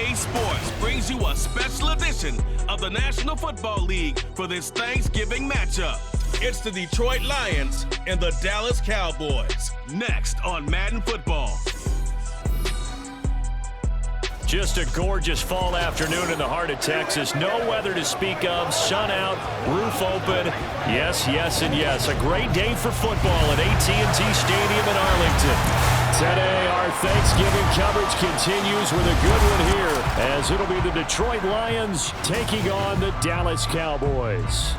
EA Sports brings you a special edition of the National Football League for this Thanksgiving matchup. It's the Detroit Lions and the Dallas Cowboys. Next on Madden Football. Just a gorgeous fall afternoon in the heart of Texas. No weather to speak of. Sun out, roof open. Yes, yes, and yes. A great day for football at AT&T Stadium in Arlington. Today, our Thanksgiving coverage continues with a good one here, as it'll be the Detroit Lions taking on the Dallas Cowboys.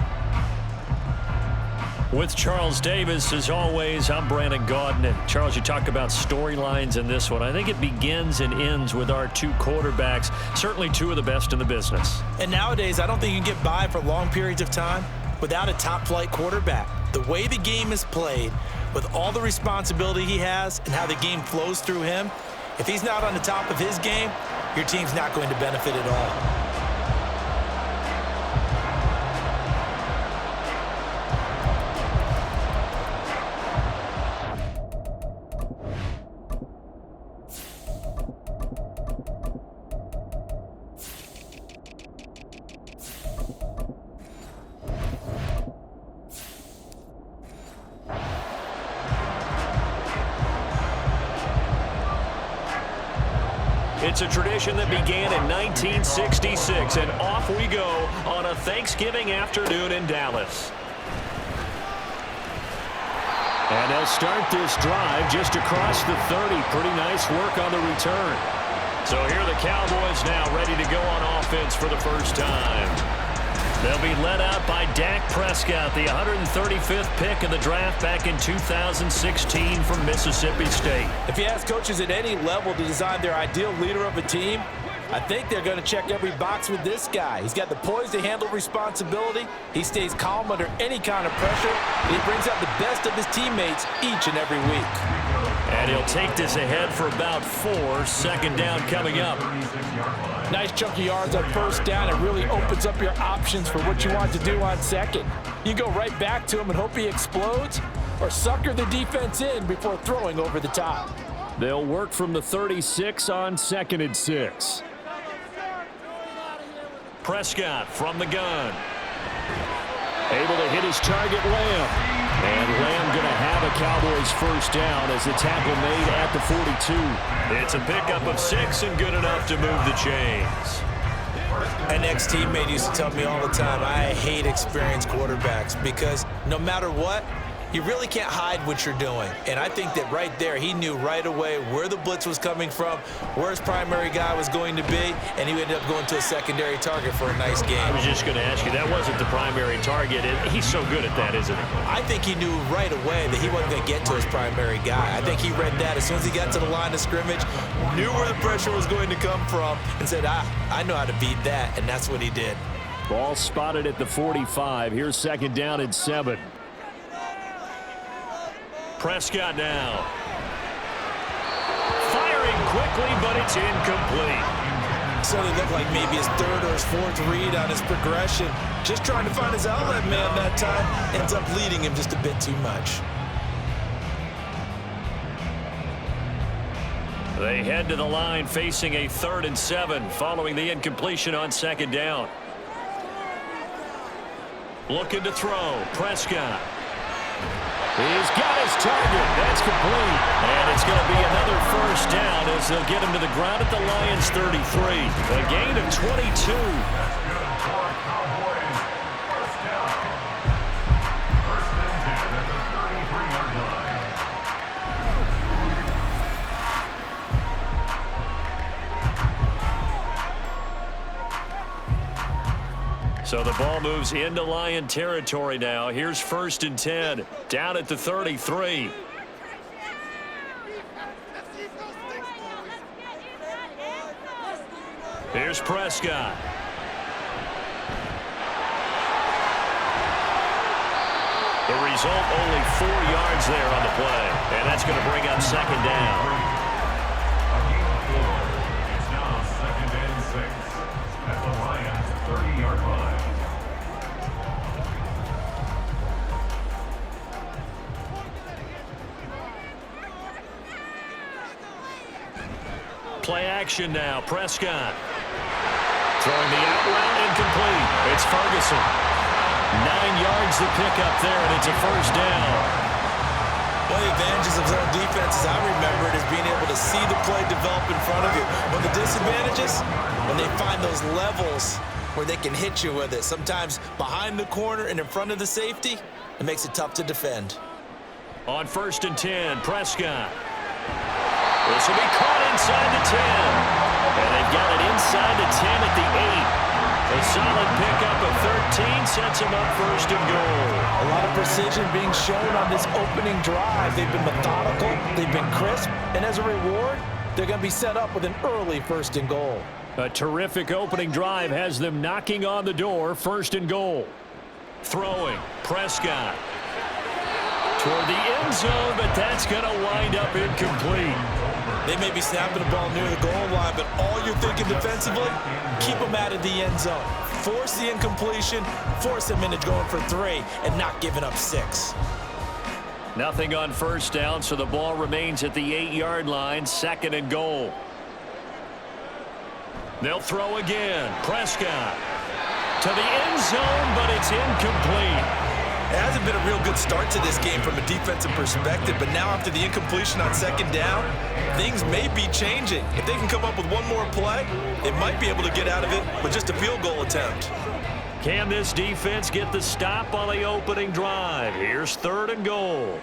With Charles Davis, as always, I'm Brandon Gaudin. And Charles, you talk about storylines in this one. I think it begins and ends with our two quarterbacks, certainly two of the best in the business. And nowadays, I don't think you can get by for long periods of time without a top-flight quarterback. The way the game is played, with all the responsibility he has and how the game flows through him, if he's not on the top of his game, your team's not going to benefit at all. It's a tradition that began in 1966, and off we go on a Thanksgiving afternoon in Dallas. And they'll start this drive just across the 30. Pretty nice work on the return. So here are the Cowboys now ready to go on offense for the first time. They'll be led out by Dak Prescott, the 135th pick of the draft back in 2016 from Mississippi State. If you ask coaches at any level to design their ideal leader of a team, I think they're going to check every box with this guy. He's got the poise to handle responsibility. He stays calm under any kind of pressure. And he brings out the best of his teammates each and every week. And he'll take this ahead for about 4. Second down coming up. Nice chunky yards on first down. It really opens up your options for what you want to do on second. You go right back to him and hope he explodes, or sucker the defense in before throwing over the top. They'll work from the 36 on 2nd and 6. Prescott from the gun. Able to hit his target, Lamb. And Lamb going to have a Cowboys first down as the tackle made at the 42. It's a pickup of 6 and good enough to move the chains. An ex-teammate used to tell me all the time, I hate experienced quarterbacks because no matter what, you really can't hide what you're doing. And I think that right there, he knew right away where the blitz was coming from, where his primary guy was going to be, and he ended up going to a secondary target for a nice game. I was just going to ask you, that wasn't the primary target, and he's so good at that, isn't he? I think he knew right away that he wasn't going to get to his primary guy. I think he read that as soon as he got to the line of scrimmage, knew where the pressure was going to come from, and said, I know how to beat that, and that's what he did. Ball spotted at the 45. Here's second down and 7. Prescott now. Firing quickly, but it's incomplete. So it looked like maybe his third or his fourth read on his progression. Just trying to find his outlet man that time. Ends up leading him just a bit too much. They head to the line facing a 3rd and 7 following the incompletion on second down. Looking to throw. Prescott. He's got his target. That's complete. And it's going to be another first down as they'll get him to the ground at the Lions 33. A gain of 22. So the ball moves into Lion territory now. Here's 1st and 10, down at the 33. Here's Prescott. The result, only 4 yards there on the play. And that's going to bring up second down. It's now 2nd and 6 at the Lions 30-yard line. Play action now. Prescott. Throwing the out route, incomplete. It's Ferguson. 9 yards to pick up there, and it's a first down. One of the advantages of zone defense, as I remember it, is being able to see the play develop in front of you. One of the disadvantages, when they find those levels where they can hit you with it, sometimes behind the corner and in front of the safety, it makes it tough to defend. On 1st and 10, Prescott. This will be caught inside the 10. And they've got it inside the 10 at the 8. A solid pickup of 13 sets them up 1st and goal. A lot of precision being shown on this opening drive. They've been methodical, they've been crisp, and as a reward, they're going to be set up with an early 1st and goal. A terrific opening drive has them knocking on the door, 1st and goal. Throwing, Prescott. Toward the end zone, but that's going to wind up incomplete. They may be snapping the ball near the goal line, but all you're thinking defensively, keep them out of the end zone. Force the incompletion, force them into going for 3, and not giving up 6. Nothing on 1st down, so the ball remains at the 8-yard line, 2nd and goal. They'll throw again. Prescott to the end zone, but it's incomplete. It hasn't been a real good start to this game from a defensive perspective, but now after the incompletion on 2nd down, things may be changing. If they can come up with one more play, they might be able to get out of it with just a field goal attempt. Can this defense get the stop on the opening drive? Here's 3rd and goal.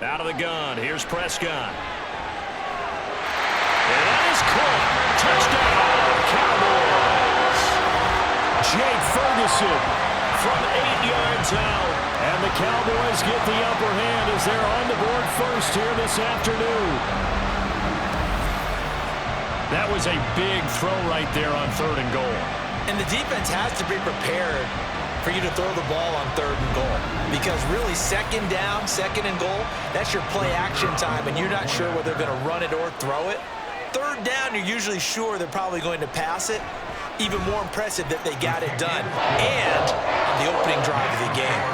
Out of the gun, here's Prescott. And that is caught. Touchdown, Cowboys. Jake Ferguson from 8 yards out. And the Cowboys get the upper hand as they're on the board first here this afternoon. That was a big throw right there on 3rd and goal. And the defense has to be prepared for you to throw the ball on 3rd and goal. Because really, 2nd down, 2nd and goal, that's your play action time, and you're not sure whether they're going to run it or throw it. 3rd down, you're usually sure they're probably going to pass it. Even more impressive that they got it done. And on the opening drive of the game.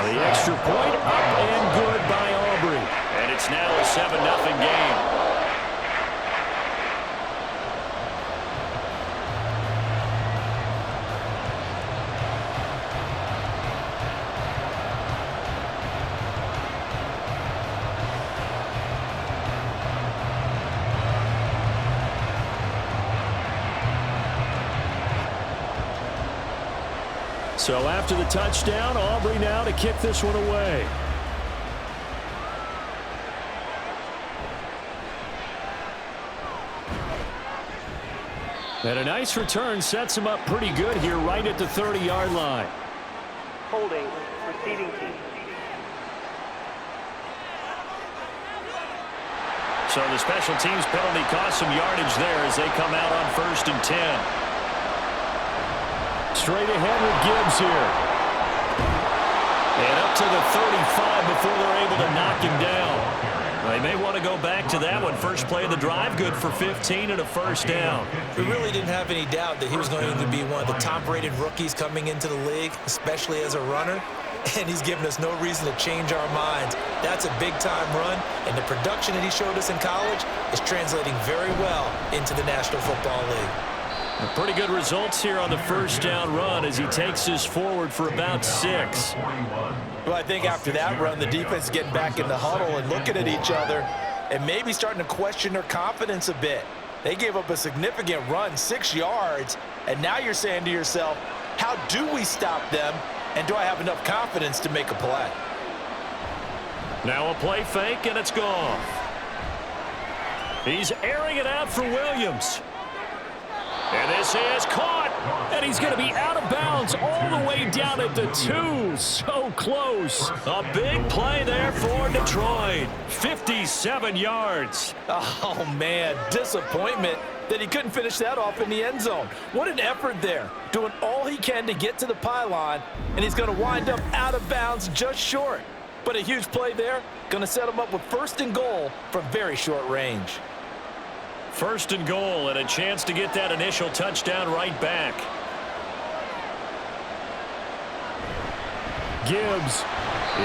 The extra point up and good by Aubrey. And it's now a 7-0 game. So after the touchdown, Aubrey now to kick this one away. And a nice return sets him up pretty good here right at the 30-yard line. Holding, receiving team. So the special teams penalty cost some yardage there as they come out on 1st and 10. Straight ahead with Gibbs here. And up to the 35 before they're able to knock him down. They may want to go back to that one. First play of the drive, good for 15 and a 1st down. We really didn't have any doubt that he was going to be one of the top-rated rookies coming into the league, especially as a runner. And he's given us no reason to change our minds. That's a big-time run, and the production that he showed us in college is translating very well into the National Football League. Pretty good results here on the 1st down run as he takes us forward for about 6. Well, I think after that run, the defense is getting back in the huddle and looking at each other and maybe starting to question their confidence a bit. They gave up a significant run, 6 yards, and now you're saying to yourself, how do we stop them, and do I have enough confidence to make a play? Now a play fake, and it's gone. He's airing it out for Williams. And this is caught, and he's going to be out of bounds all the way down at the 2. So close. A big play there for Detroit. 57 yards. Oh, man, disappointment that he couldn't finish that off in the end zone. What an effort there, doing all he can to get to the pylon, and he's going to wind up out of bounds just short. But a huge play there, going to set him up with 1st and goal from very short range. 1st and goal, and a chance to get that initial touchdown right back. Gibbs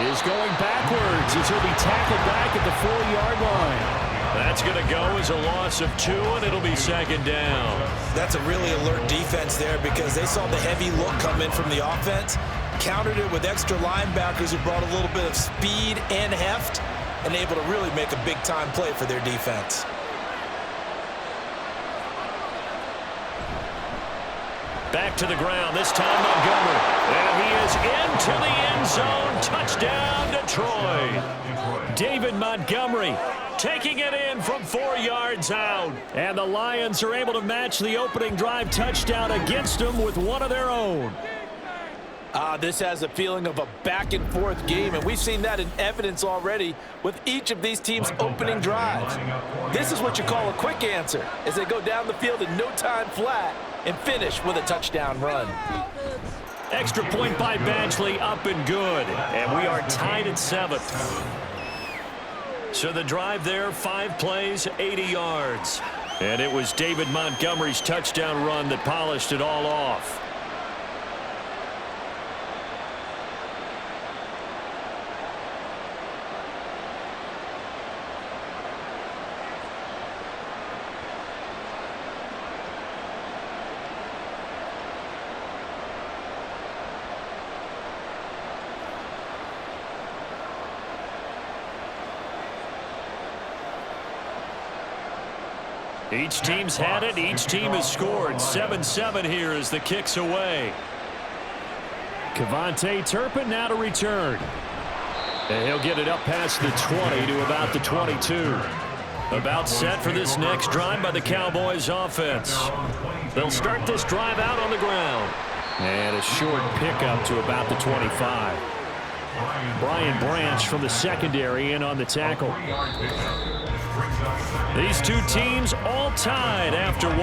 is going backwards as he'll be tackled back at the 4-yard line. That's going to go as a loss of 2, and it'll be second down. That's a really alert defense there because they saw the heavy look come in from the offense, countered it with extra linebackers who brought a little bit of speed and heft, and able to really make a big-time play for their defense. Back to the ground, this time Montgomery. And he is into the end zone. Touchdown, Detroit. David Montgomery taking it in from 4 yards out. And the Lions are able to match the opening drive touchdown against them with one of their own. This has a feeling of a back-and-forth game, and we've seen that in evidence already with each of these teams' opening drives. This is what you call a quick answer, as they go down the field in no time flat and finish with a touchdown run. Extra point by Badgley, up and good. And we are tied at 7th. So the drive there, 5 plays, 80 yards. And it was David Montgomery's touchdown run that polished it all off. Each team's had it. Each team has scored. 7-7 here as the kick's away. Kevontae Turpin now to return. And he'll get it up past the 20 to about the 22. About set for this next drive by the Cowboys offense. They'll start this drive out on the ground. And a short pickup to about the 25. Brian Branch from the secondary in on the tackle. These two teams all tied after 1.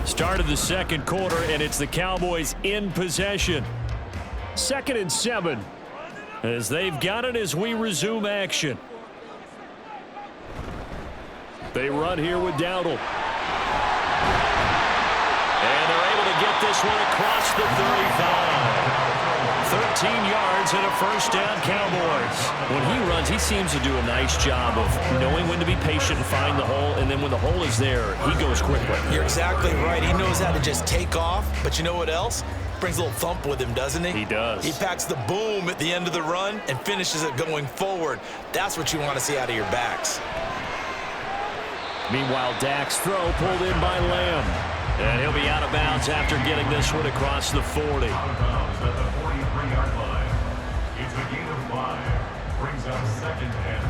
Start of the second quarter, and it's the Cowboys in possession. 2nd and 7 as they've got it as we resume action. They run here with Dowdle. And they're able to get this one across the 35. 13 yards and a first down, Cowboys. When he runs, he seems to do a nice job of knowing when to be patient and find the hole, and then when the hole is there, he goes quickly. You're exactly right. He knows how to just take off, but you know what else? Brings a little thump with him, doesn't he? He does. He packs the boom at the end of the run and finishes it going forward. That's what you want to see out of your backs. Meanwhile, Dak's throw pulled in by Lamb. And he'll be out of bounds after getting this one across the 40. Out of bounds at the 43-yard line. It's a gain of 5. Brings up 2nd and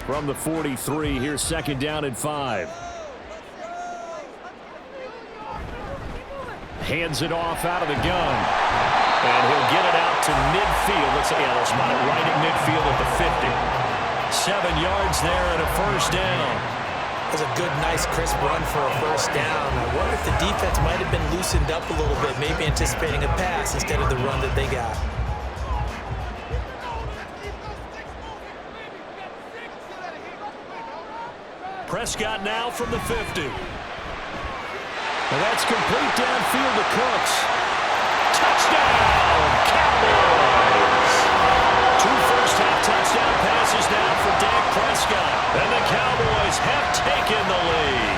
5. From the 43, here's 2nd down and 5. Hands it off out of the gun. And he'll get it out to midfield. Let's say they'll spot it right at midfield at the 50. 7 yards there and a first down. That's a good, nice, crisp run for a first down. I wonder if the defense might have been loosened up a little bit, maybe anticipating a pass instead of the run that they got. Prescott now from the 50. And that's complete downfield to Cooks. Touchdown, Cowboys! 2 first-half touchdown passes now for Dak Prescott. And the Cowboys have taken the lead.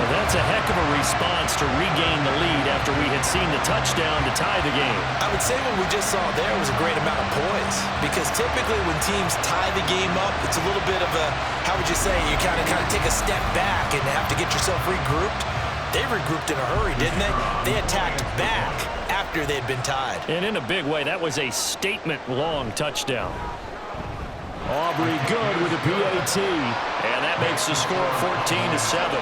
And that's a heck of a response to regain the lead after we had seen the touchdown to tie the game. I would say what we just saw there was a great amount of poise, because typically when teams tie the game up, it's a little bit of a, how would you say, you kind of take a step back and have to get yourself regrouped. They regrouped in a hurry, didn't they? They attacked back after they'd been tied. And in a big way, that was a statement-long touchdown. Aubrey good with a PAT, and that makes the score 14-7.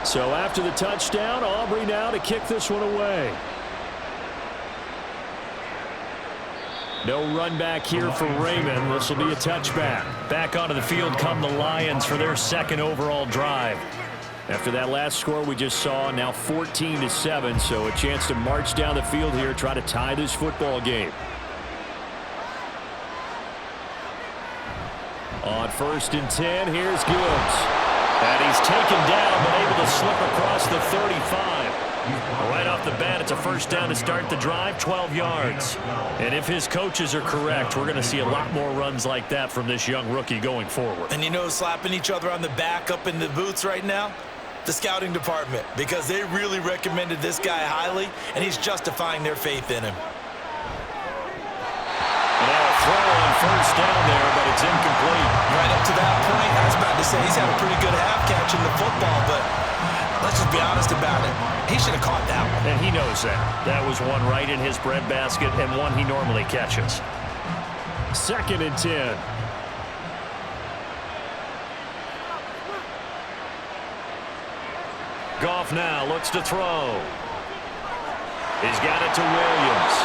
So after the touchdown, Aubrey now to kick this one away. No run back here for Raymond. This will be a touchback. Back onto the field come the Lions for their second overall drive. After that last score we just saw, now 14-7, so a chance to march down the field here, try to tie this football game. On 1st and 10, here's Gibbs. And he's taken down, but able to slip across the 35. Right off the bat, it's a first down to start the drive, 12 yards. And if his coaches are correct, we're going to see a lot more runs like that from this young rookie going forward. And you know, slapping each other on the back up in the booths right now? The scouting department, because they really recommended this guy highly, and he's justifying their faith in him. Now a throw on first down there, but it's incomplete. Right up to that point, I was about to say he's had a pretty good half catching the football, but let's just be honest about it. He should have caught that one. And he knows that. That was one right in his breadbasket and one he normally catches. 2nd and 10. Goff now looks to throw. He's got it to Williams.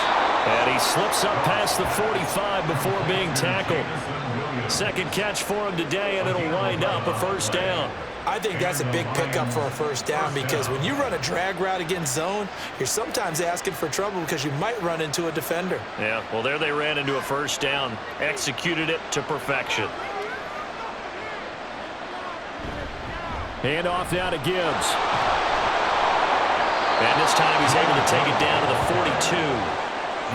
And he slips up past the 45 before being tackled. Second catch for him today, and it'll wind up a first down. I think that's a big pickup for a first down, because when you run a drag route against zone, you're sometimes asking for trouble because you might run into a defender. Yeah, well, there they ran into a first down, executed it to perfection. Hand off now to Gibbs. And this time he's able to take it down to the 42.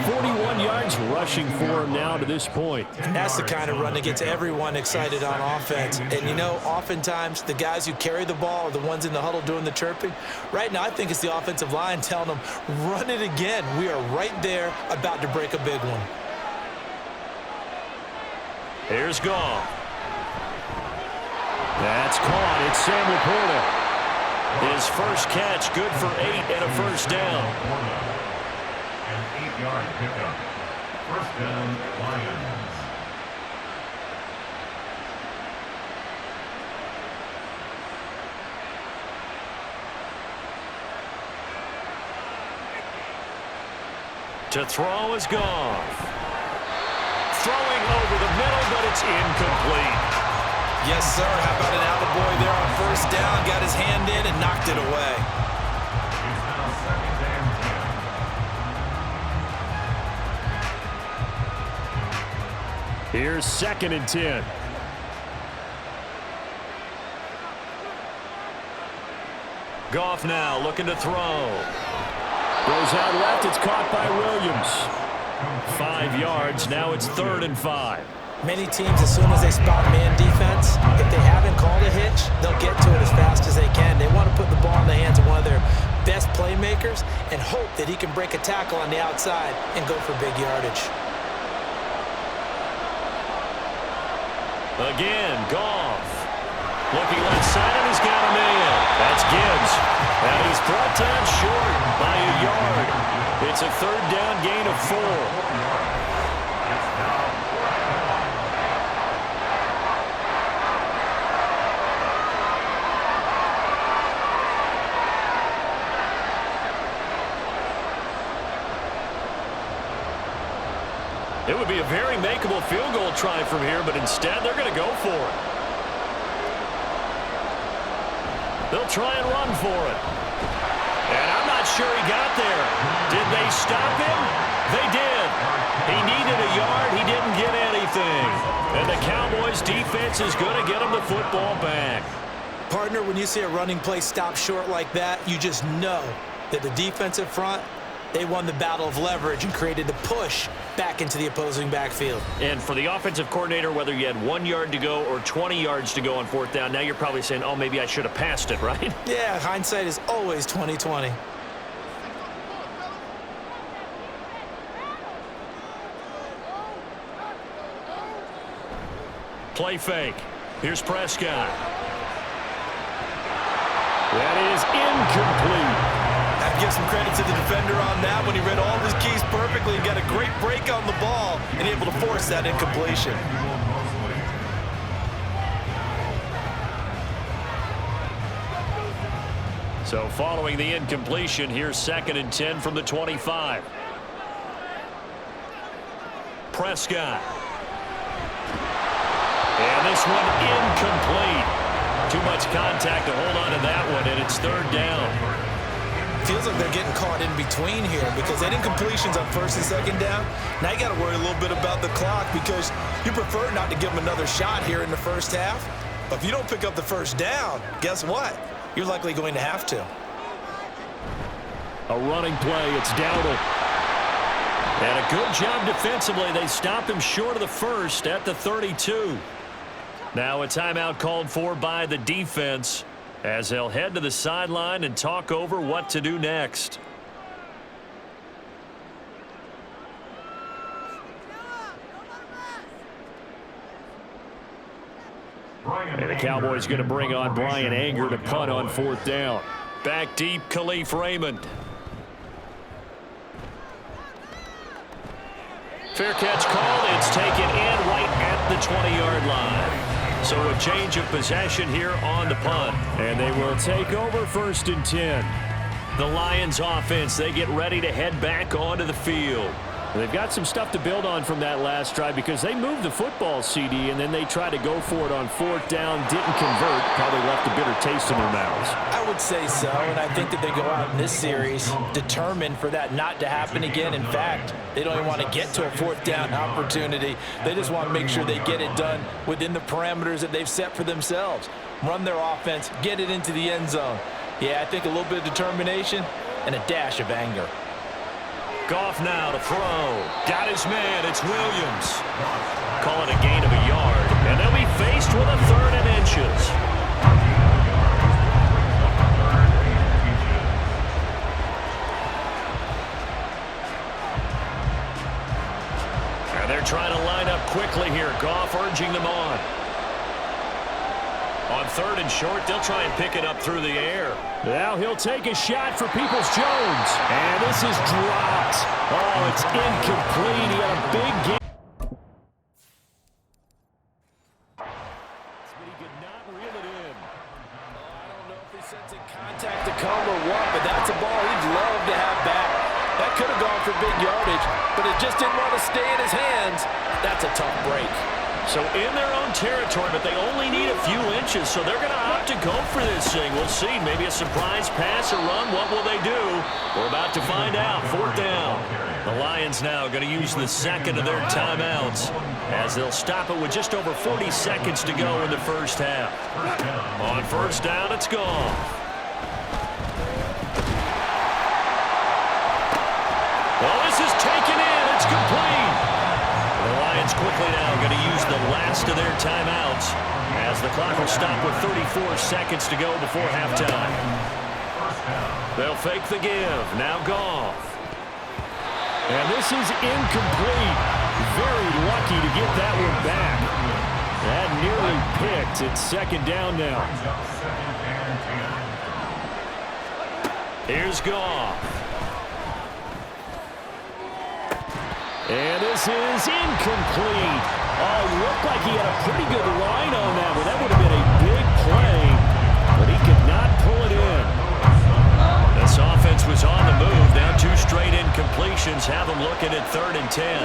41 yards rushing for him now to this point. And that's the kind of run that gets everyone excited on offense. And, you know, oftentimes the guys who carry the ball are the ones in the huddle doing the chirping. Right now, I think it's the offensive line telling them, run it again. We are right there about to break a big one. Here's Goff. That's caught. It's Sam Laporta. His first catch, good for 8 and a first down. An 8-yard pickup. First down, Lions. To throw is Goff. Throwing over the middle, but it's incomplete. Yes, sir. How about an attaboy there on first down? Got his hand in and knocked it away. It's now 2nd and 10. Here's 2nd and 10. Goff now looking to throw. Goes out left. It's caught by Williams. 5 yards. Now it's 3rd and 5. Many teams, as soon as they spot man defense, if they haven't called a hitch, they'll get to it as fast as they can. They want to put the ball in the hands of one of their best playmakers and hope that he can break a tackle on the outside and go for big yardage. Again, Goff. Looking left side, and he's got him in. That's Gibbs. And he's brought down short by a yard. It's a 3rd down gain of 4. It would be a very makeable field goal try from here, but instead they're going to go for it. They'll try and run for it. And I'm not sure he got there. Did they stop him? They did. He needed a yard. He didn't get anything. And the Cowboys defense is going to get him the football back. Partner, when you see a running play stop short like that, you just know that the defensive front, they won the battle of leverage and created the push back into the opposing backfield. And for the offensive coordinator, whether you had 1 yard to go or 20 yards to go on 4th down, now you're probably saying, oh, maybe I should have passed it, right? Yeah, hindsight is always 20/20. Play fake. Here's Prescott. That is incomplete. Have to give some credit to the defender on that when he read all of his keys perfectly and got a great break on the ball and able to force that incompletion. So following the incompletion, here's 2nd and 10 from the 25. Prescott. And this one incomplete. Too much contact to hold on to that one, and it's third down. Feels like they're getting caught in between here because they didn't completions on first and second down. Now you got to worry a little bit about the clock because you prefer not to give them another shot here in the first half. But if you don't pick up the first down, guess what? You're likely going to have to. A running play. It's Dowdle. And a good job defensively. They stop him short of the first at the 32. Now a timeout called for by the defense as they'll head to the sideline and talk over what to do next. And the Cowboys going to bring on Brian Anger to punt on fourth down. Back deep, Khalif Raymond. Fair catch called. It's taken in right at the 20-yard line. So a change of possession here on the punt. And they will take over first and 10. The Lions offense, they get ready to head back onto the field. They've got some stuff to build on from that last drive because they moved the football, CD, and then they tried to go for it on fourth down, didn't convert, probably left a bitter taste in their mouths. I would say so, and I think that they go out in this series determined for that not to happen again. In fact, they don't even want to get to a fourth down opportunity. They just want to make sure they get it done within the parameters that they've set for themselves. Run their offense, get it into the end zone. Yeah, I think a little bit of determination and a dash of anger. Goff now to throw. Got his man. It's Williams. Call it a gain of a yard. And they'll be faced with a third and inches. And they're trying to line up quickly here. Goff urging them on. On third and short, they'll try and pick it up through the air. Now he'll take a shot for Peoples-Jones. And this is dropped. Oh, it's incomplete. He had a big game. But he could not reel it in. I don't know if he sensing contact to come or what, but that's a ball he'd love to have back. That could have gone for big yardage, but it just didn't want to stay in his hands. That's a tough break. So in their own territory, but they only need a few inches, so they're going to opt to go for this thing. We'll see. Maybe a surprise pass or run. What will they do? We're about to find out. Fourth down. The Lions now going to use the second of their timeouts as they'll stop it with just over 40 seconds to go in the first half. On first down, it's gone. Well, this is taken in. It's complete. The Lions quickly now going to use the last of their timeouts as the clock will stop with 34 seconds to go before halftime. They'll fake the give. Now Goff. And this is incomplete. Very lucky to get that one back. That nearly picked. It's second down now. Here's Goff. And this is incomplete. Oh, looked like he had a pretty good line on that one. That would have been a big play, but he could not pull it in. This offense was on the move. Now two straight incompletions have them looking at 3rd and 10.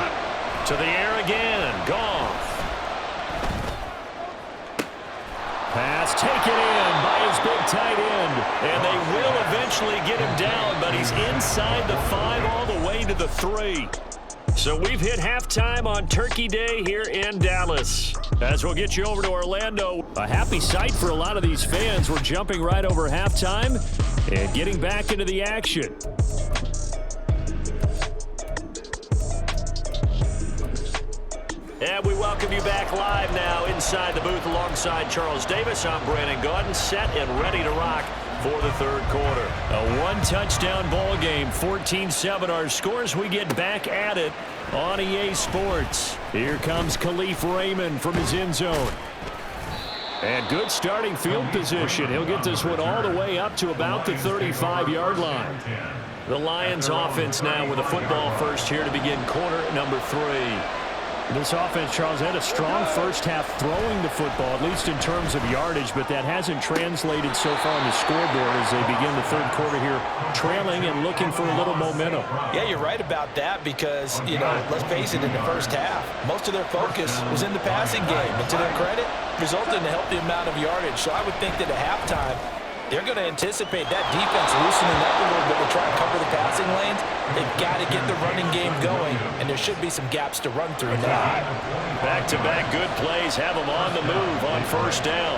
To the air again. Goff. Pass taken in by his big tight end. And they will eventually get him down, but he's inside the 5 all the way to the 3. So we've hit halftime on Turkey Day here in Dallas. As we'll get you over to Orlando, a happy sight for a lot of these fans. We're jumping right over halftime and getting back into the action. And we welcome you back live now inside the booth alongside Charles Davis. I'm Brandon Gaudin, set and ready to rock for the third quarter. A one-touchdown ball game, 14-7 our scores. We get back at it on EA Sports. Here comes Khalif Raymond from his end zone. And good starting field position. He'll get this one all the way up to about the 35-yard line. The Lions offense now with a football first here to begin quarter number 3. This offense, Charles, had a strong first half throwing the football, at least in terms of yardage, but that hasn't translated so far on the scoreboard as they begin the third quarter here, trailing and looking for a little momentum. Yeah, you're right about that because, let's face it, in the first half, most of their focus was in the passing game. And to their credit, resulted in a healthy amount of yardage. So I would think that at halftime, they're going to anticipate that defense loosening up a little bit to try and cover the passing lanes. They've got to get the running game going, and there should be some gaps to run through now. Back-to-back good plays have them on the move on first down.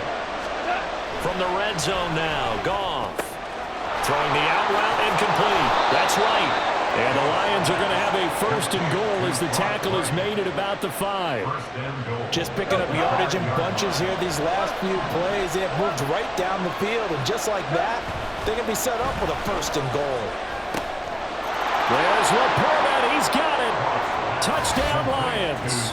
From the red zone now, Goff. Throwing the out route incomplete. That's right. And the Lions are going to have a first and goal as the tackle is made at about the 5. Just picking up yardage in bunches here these last few plays. They have moved right down the field, and just like that, they can be set up with a first and goal. There's Laporta. He's got it. Touchdown, Lions.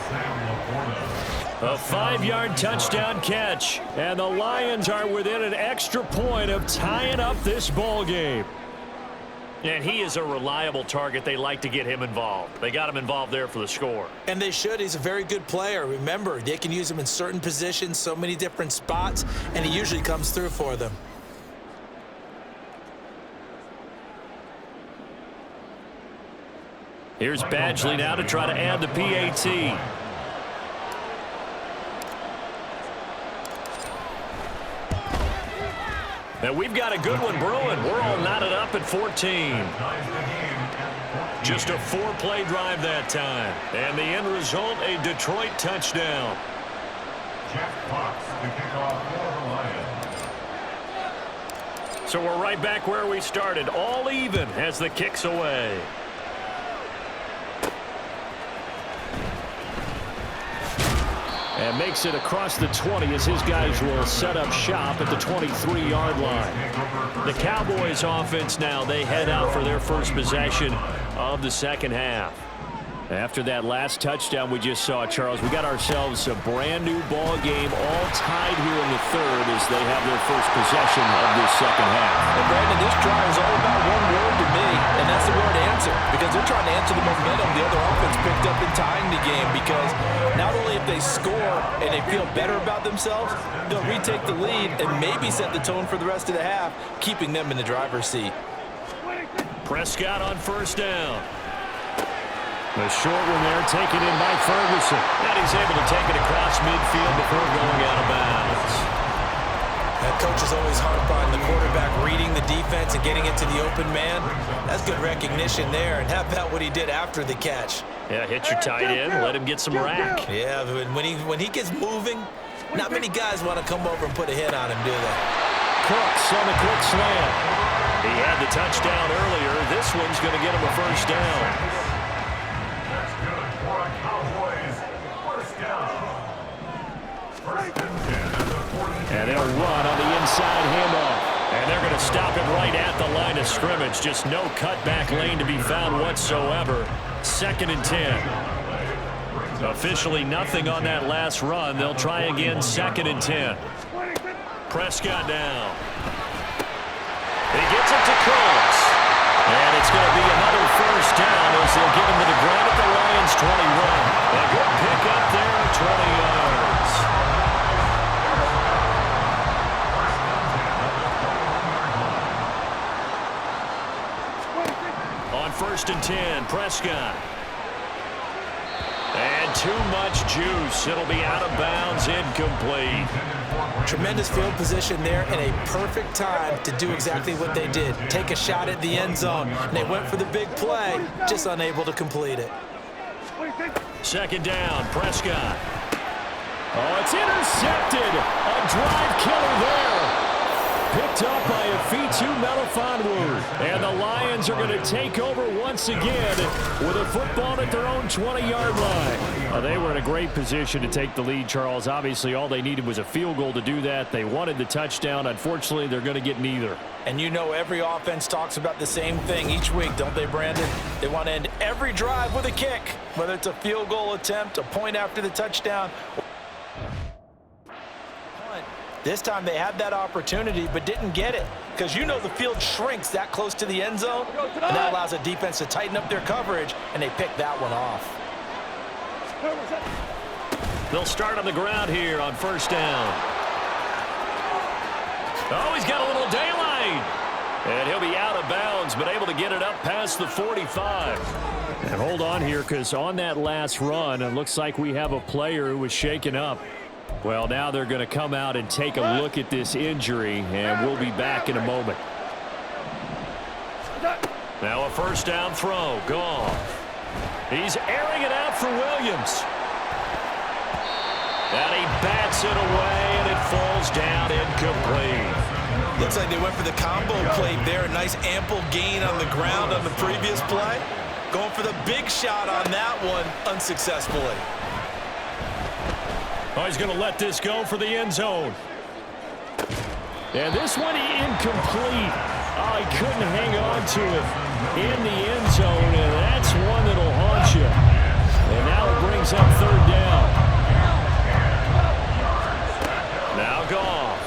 A 5-yard touchdown catch. And the Lions are within an extra point of tying up this ball game. And he is a reliable target. They like to get him involved. They got him involved there for the score. And they should. He's a very good player. Remember, they can use him in certain positions, so many different spots, and he usually comes through for them. Here's Badgley now to try to add the PAT. Now we've got a good one brewing. We're all knotted up at 14. Just a 4-play drive that time. And the end result, a Detroit touchdown. Jeff Fox to kick off for the Lions. So we're right back where we started. All even as the kick's away. And makes it across the 20 as his guys will set up shop at the 23-yard line. The Cowboys offense now, they head out for their first possession of the second half. After that last touchdown we just saw, Charles, we got ourselves a brand new ball game all tied here in the third as they have their first possession of this second half. And Brandon, this drive is all about one word to me, and that's the word answer, because they're trying to answer the momentum the other offense picked up in tying the game, because not only if they score and they feel better about themselves, they'll retake the lead and maybe set the tone for the rest of the half, keeping them in the driver's seat. Prescott on first down. The short one there taken in by Ferguson. And he's able to take it across midfield before going out of bounds. That coach is always harp on the quarterback reading the defense and getting it to the open man. That's good recognition there. And how about what he did after the catch? Yeah, hit your tight end, let him get some rack. Yeah, when he gets moving, not many guys want to come over and put a hit on him, do they? Cooks on the quick slant. He had the touchdown earlier. This one's going to get him a first down. And they'll run on the inside handoff. And they're going to stop him right at the line of scrimmage. Just no cutback lane to be found whatsoever. 2nd and 10. Officially nothing on that last run. They'll try again 2nd and 10. Prescott down. He gets it to Cooks. And it's going to be another first down as they'll get him to the ground at the Lions 21. A good pick up there, 20 yards. On 1st and 10, Prescott. And too much juice. It'll be out of bounds, incomplete. Tremendous field position there and a perfect time to do exactly what they did. Take a shot at the end zone. And they went for the big play, just unable to complete it. 2nd down, Prescott. Oh, it's intercepted. A drive killer there. Picked up by a Fitu Melifonwu. And the Lions are going to take over once again with a football at their own 20-yard line. They were in a great position to take the lead, Charles. Obviously, all they needed was a field goal to do that. They wanted the touchdown. Unfortunately, they're going to get neither. And you know every offense talks about the same thing each week, don't they, Brandon? They want to end every drive with a kick, whether it's a field goal attempt, a point after the touchdown. This time they had that opportunity but didn't get it because you know the field shrinks that close to the end zone, and that allows a defense to tighten up their coverage, and they picked that one off. They'll start on the ground here on first down. Oh, he's got a little daylight. And he'll be out of bounds, but able to get it up past the 45. And hold on here, because on that last run, it looks like we have a player who was shaken up. Well, now they're going to come out and take a look at this injury, and we'll be back in a moment. Now a first down throw. Goff. He's airing it out for Williams. And he bats it away, and it falls down incomplete. Looks like they went for the combo play there. A nice ample gain on the ground on the previous play. Going for the big shot on that one unsuccessfully. Oh, he's going to let this go for the end zone. And this one incomplete. Oh, he couldn't hang on to it in the end zone, and that's one that'll haunt you. And now it brings up third down. Now Goff.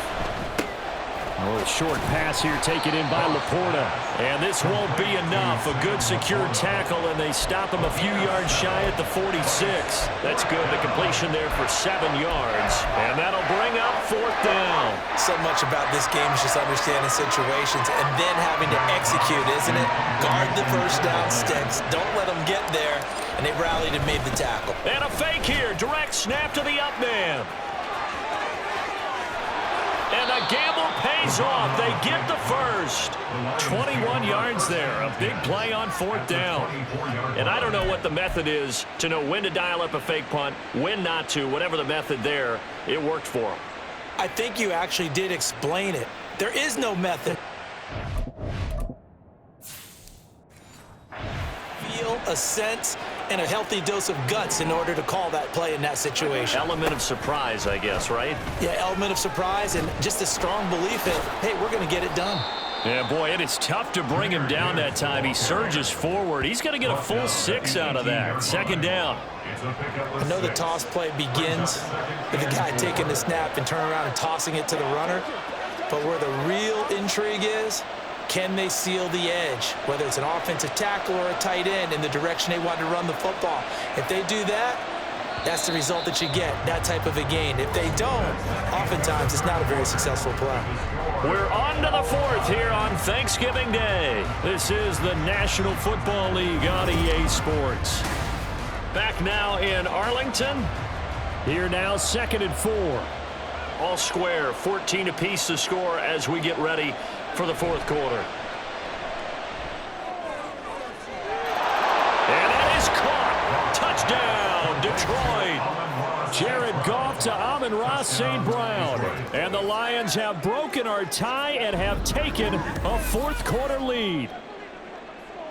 A little short pass here taken in by Laporta. And this won't be enough. A good secure tackle, and they stop him a few yards shy at the 46. That's good. The completion there for 7 yards. And that'll bring up fourth down. So much about this game is just understanding situations and then having to execute, isn't it? Guard the first down sticks. Don't let them get there. And they rallied and made the tackle. And a fake here. Direct snap to the up man. And a gamble pays off. They get the first. 21 yards there. A big play on fourth down. And I don't know what the method is to know when to dial up a fake punt, when not to. Whatever the method there, it worked for them. I think you actually did explain it. There is no method. Feel a sense and a healthy dose of guts in order to call that play in that situation. Element of surprise, I guess, right? Yeah, element of surprise and just a strong belief in, hey, we're going to get it done. Yeah, boy, it is tough to bring him down that time. He surges forward. He's going to get a full 6 out of that. Second down. I know the toss play begins with the guy taking the snap and turning around and tossing it to the runner. But where the real intrigue is, can they seal the edge, whether it's an offensive tackle or a tight end in the direction they want to run the football? If they do that, that's the result that you get, that type of a gain. If they don't, oftentimes it's not a very successful play. We're on to the fourth here on Thanksgiving Day. This is the National Football League on EA Sports. Back now in Arlington. Here now, 2nd and 4. All square, 14 apiece to score as we get ready for the fourth quarter. And that is caught. Touchdown, Detroit. Jared Goff to Amon-Ra St. Brown. And the Lions have broken our tie and have taken a fourth quarter lead.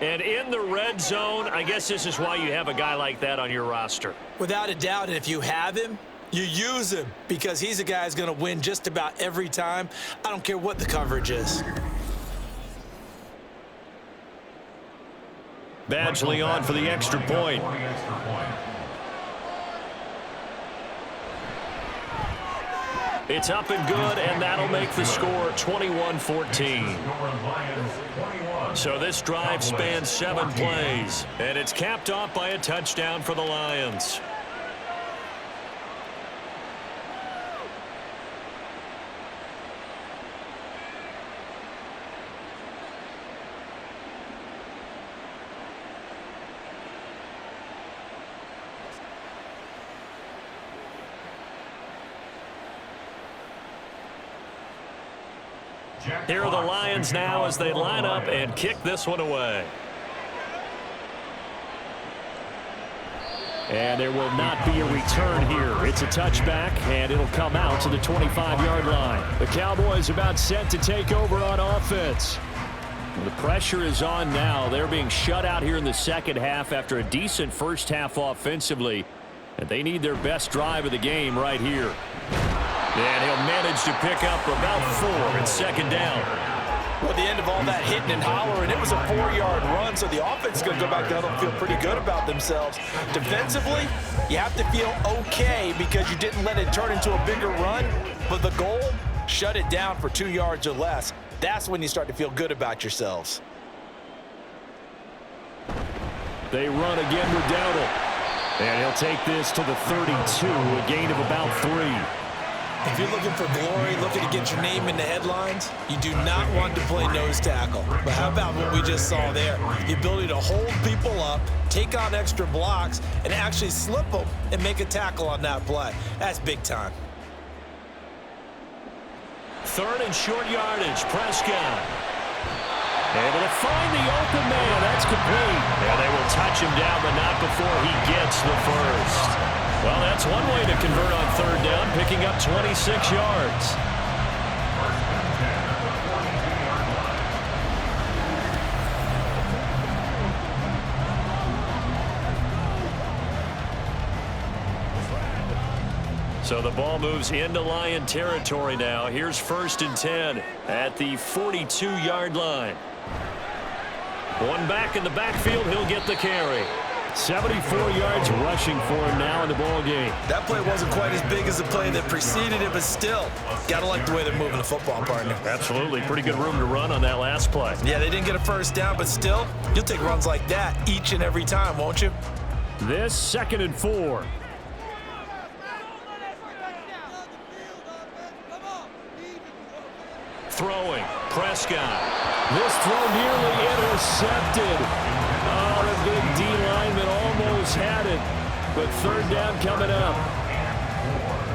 And in the red zone, I guess this is why you have a guy like that on your roster. Without a doubt, and if you have him, you use him because he's a guy who's going to win just about every time. I don't care what the coverage is. Badgley on for the extra point. It's up and good, and that'll make the score 21-14. So this drive spans 7 plays, and it's capped off by a touchdown for the Lions. Here are the Lions now as they line up and kick this one away. And there will not be a return here. It's a touchback, and it'll come out to the 25-yard line. The Cowboys about set to take over on offense. The pressure is on now. They're being shut out here in the second half after a decent first half offensively. And they need their best drive of the game right here. And he'll manage to pick up about 4 at second down. Well, the end of all that hitting and hollering, it was a 4-yard run, so the offense is going to go back down and feel pretty good about themselves. Defensively, you have to feel okay because you didn't let it turn into a bigger run, but the goal, shut it down for 2 yards or less. That's when you start to feel good about yourselves. They run again with Dowdle. And he'll take this to the 32, a gain of about 3. If you're looking for glory, looking to get your name in the headlines, you do not want to play nose tackle. But how about what we just saw there? The ability to hold people up, take on extra blocks, and actually slip them and make a tackle on that play. That's big time. 3rd and short yardage, Prescott. Able to find the open man. That's complete. And they will touch him down, but not before he gets the first. Well, that's one way to convert on 3rd down, picking up 26 yards. So the ball moves into Lion territory now. Here's 1st and 10 at the 42-yard line. One back in the backfield, he'll get the carry. 74 yards rushing for him now in the ball game. That play wasn't quite as big as the play that preceded it, but still, got to like the way they're moving the football, partner. Absolutely. Pretty good room to run on that last play. Yeah, they didn't get a first down, but still, you'll take runs like that each and every time, won't you? This 2nd and 4. Throwing, Prescott. This throw nearly intercepted. Oh, the big D lineman almost had it, but 3rd down coming up.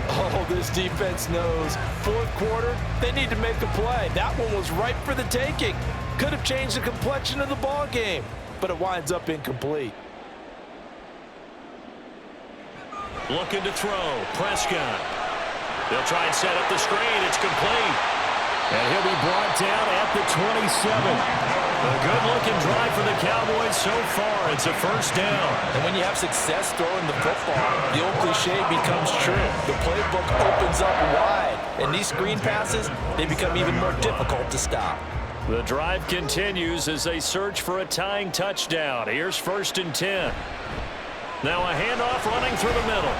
Oh, this defense knows. 4th quarter, they need to make a play. That one was ripe for the taking. Could have changed the complexion of the ball game, but it winds up incomplete. Looking to throw, Prescott. They'll try and set up the screen. It's complete. And he'll be brought down at the 27. A good-looking drive for the Cowboys so far. It's a 1st down. And when you have success throwing the football, the old cliche becomes true. The playbook opens up wide. And these screen passes, they become even more difficult to stop. The drive continues as they search for a tying touchdown. Here's 1st and 10. Now a handoff running through the middle.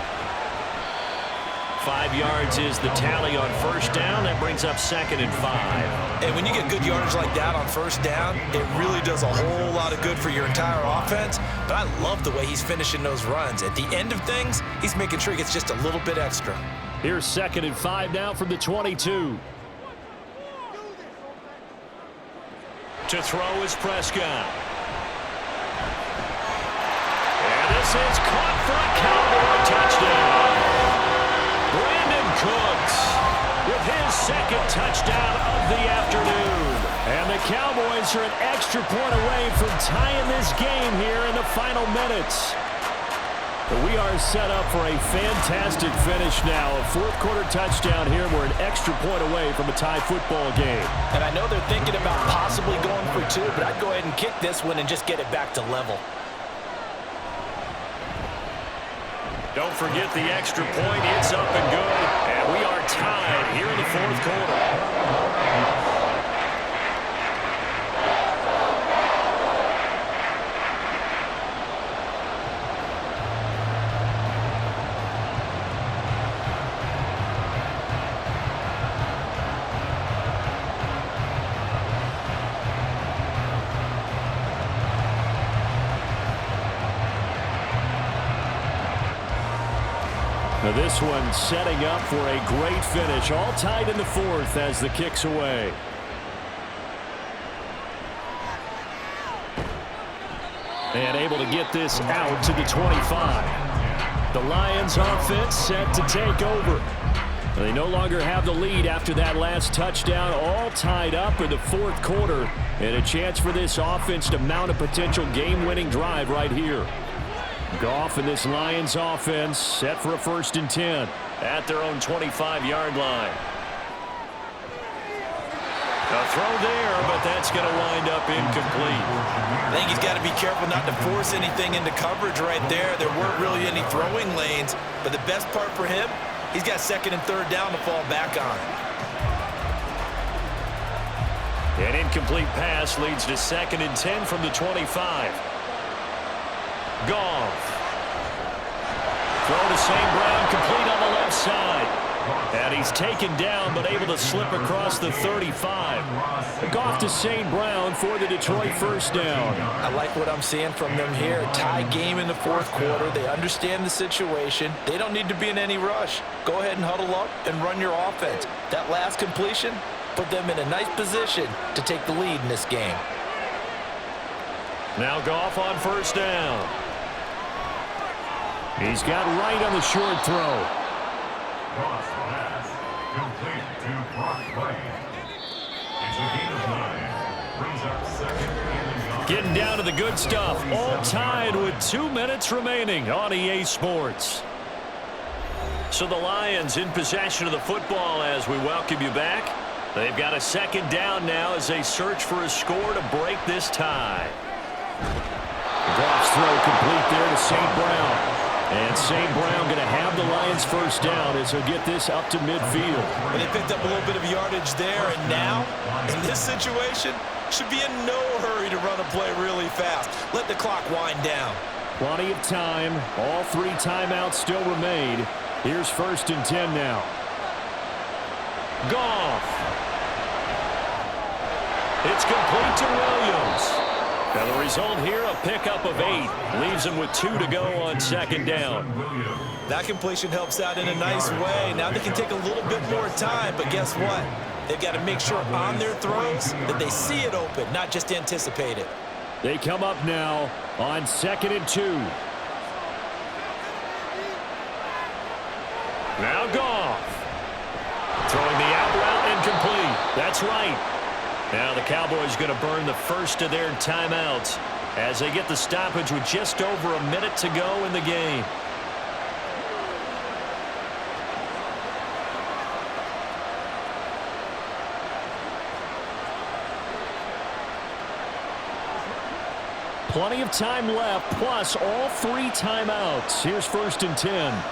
5 yards is the tally on 1st down. That brings up 2nd and 5. And when you get good yardage like that on 1st down, it really does a whole lot of good for your entire offense. But I love the way he's finishing those runs. At the end of things, he's making sure he gets just a little bit extra. Here's 2nd and 5 now from the 22. To throw is Prescott. And this is caught for a Cowboy touchdown. Cooks with his 2nd touchdown of the afternoon. And the Cowboys are an extra point away from tying this game here in the final minutes. But we are set up for a fantastic finish now. A 4th quarter touchdown here. We're an extra point away from a tie football game. And I know they're thinking about possibly going for 2, but I'd go ahead and kick this one and just get it back to level. Don't forget the extra point. It's up and good. And we are tied here in the 4th quarter. Now this one setting up for a great finish. All tied in the 4th as the kick's away. And able to get this out to the 25. The Lions offense set to take over. They no longer have the lead after that last touchdown. All tied up in the 4th quarter. And a chance for this offense to mount a potential game-winning drive right here. Goff and this Lions offense set for a 1st and 10 at their own 25-yard line. A throw there, but that's going to wind up incomplete. I think he's got to be careful not to force anything into coverage right there. There weren't really any throwing lanes, but the best part for him, he's got 2nd and 3rd down to fall back on. An incomplete pass leads to 2nd and 10 from the 25. Goff. Throw to St. Brown, complete on the left side. And he's taken down, but able to slip across the 35. Goff to St. Brown for the Detroit first down. I like what I'm seeing from them here. Tie game in the fourth quarter. They understand the situation. They don't need to be in any rush. Go ahead and huddle up and run your offense. That last completion put them in a nice position to take the lead in this game. Now Goff on first down. He's got right on the short throw. Cross pass. Complete to Brock Wright. It's a gain of 9. Brings up second and Getting down to the good stuff. All tied with 2 minutes remaining on EA Sports. So the Lions in possession of the football as we welcome you back. They've got a second down now as they search for a score to break this tie. Goff's throw complete there to St. Brown. And St. Brown going to have the Lions first down as he'll get this up to midfield. Well, they picked up a little bit of yardage there, and now, in this situation, should be in no hurry to run a play really fast. Let the clock wind down. Plenty of time. All 3 timeouts still remain. Here's 1st and 10 now. Goff. It's complete to Williams. Now the result here, a pickup of 8. Leaves him with 2 to go on second down. That completion helps out in a nice way. Now they can take a little bit more time, but guess what? They've got to make sure on their throws that they see it open, not just anticipate it. They come up now on 2nd and 2. Now Goff. Throwing the out route incomplete. That's right. Now the Cowboys going to burn the first of their timeouts as they get the stoppage with just over a minute to go in the game. Plenty of time left, plus all 3 timeouts. Here's 1st and 10.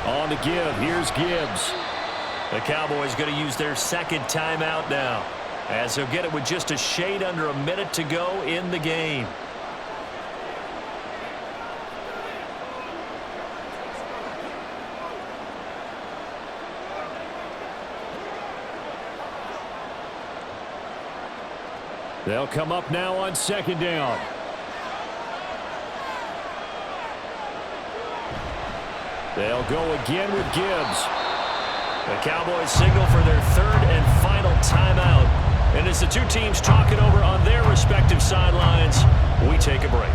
On to give. Here's Gibbs. The Cowboys going to use their second timeout now as they'll get it with just a shade under a minute to go in the game. They'll come up now on 2nd down. They'll go again with Gibbs. The Cowboys signal for their 3rd and final timeout. And as the 2 teams talk it over on their respective sidelines, we take a break.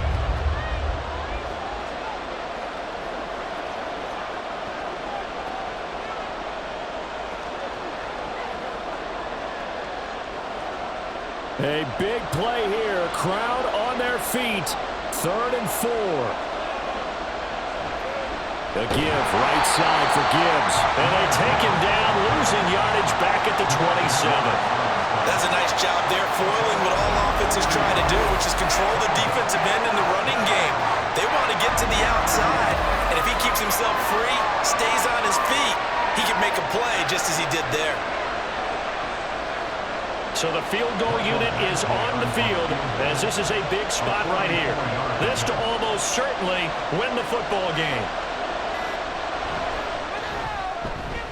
A big play here. Crowd on their feet. 3rd and 4. The give, right side for Gibbs. And they take him down, losing yardage back at the 27. That's a nice job there, foiling what all offenses try to do, which is control the defensive end in the running game. They want to get to the outside, and if he keeps himself free, stays on his feet, he can make a play just as he did there. So the field goal unit is on the field as this is a big spot right here. This to almost certainly win the football game.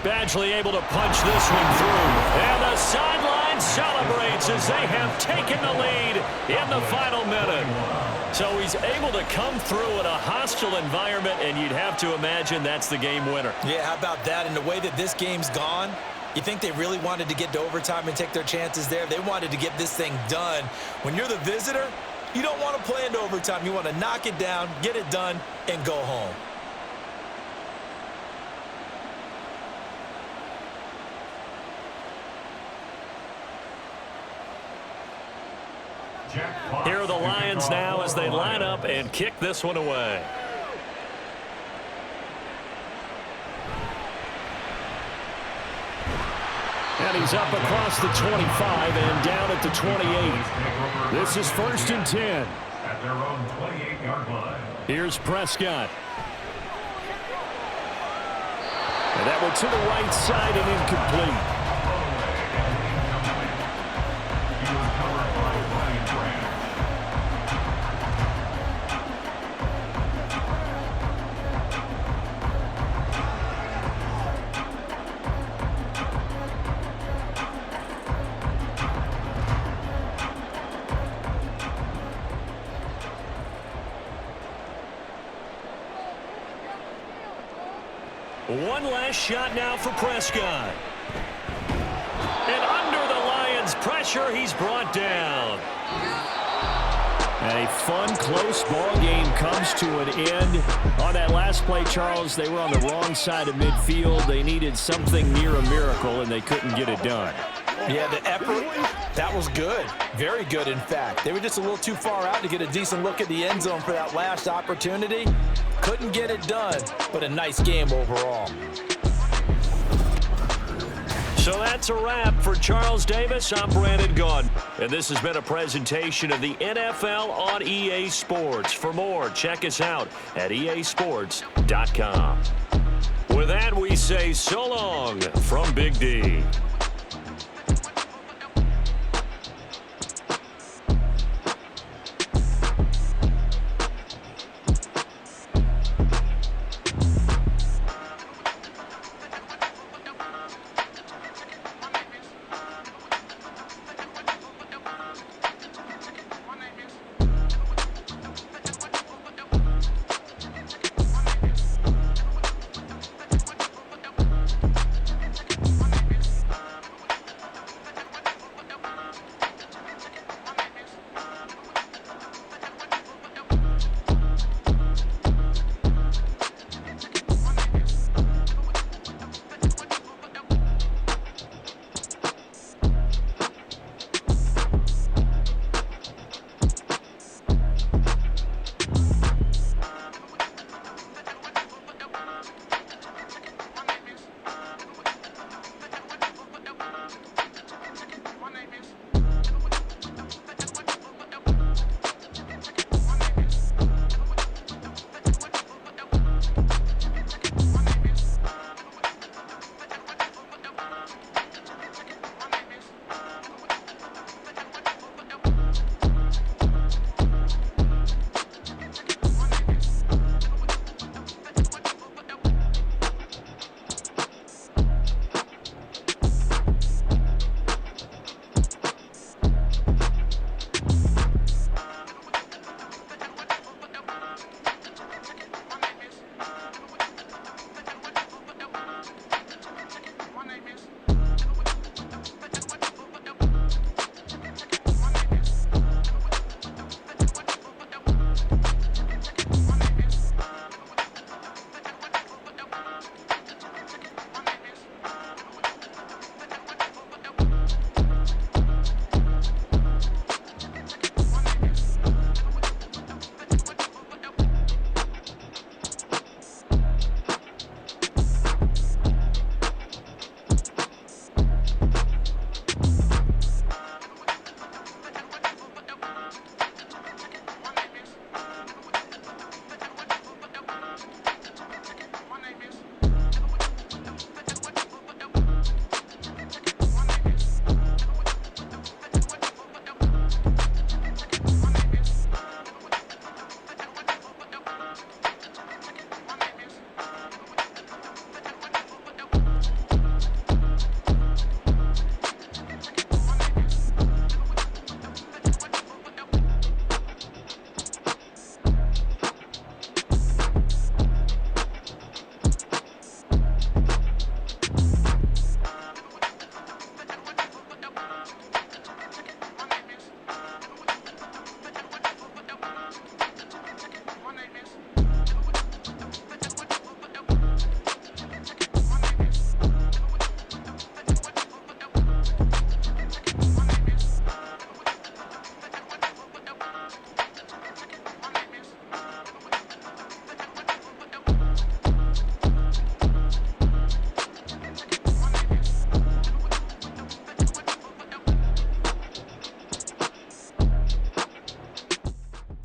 Badgley able to punch this one through. And the sideline celebrates as they have taken the lead in the final minute. So he's able to come through in a hostile environment, and you'd have to imagine that's the game winner. Yeah, how about that? And the way that this game's gone, you think they really wanted to get to overtime and take their chances there? They wanted to get this thing done. When you're the visitor, you don't want to play into overtime. You want to knock it down, get it done, and go home. Here are the Lions now as they line up and kick this one away. And he's up across the 25 and down at the 28. This is 1st and 10. At their own 28-yard line. Here's Prescott. And that one to the right side and incomplete. One last shot now for Prescott. And under the Lions' pressure, he's brought down. And a fun, close ball game comes to an end. On that last play, Charles, they were on the wrong side of midfield. They needed something near a miracle, and they couldn't get it done. Yeah, the effort, that was good. Very good, in fact. They were just a little too far out to get a decent look at the end zone for that last opportunity. Couldn't get it done, but a nice game overall. So that's a wrap for Charles Davis. I'm Brandon Gaudin. And this has been a presentation of the NFL on EA Sports. For more, check us out at easports.com. With that, we say so long from Big D. My name is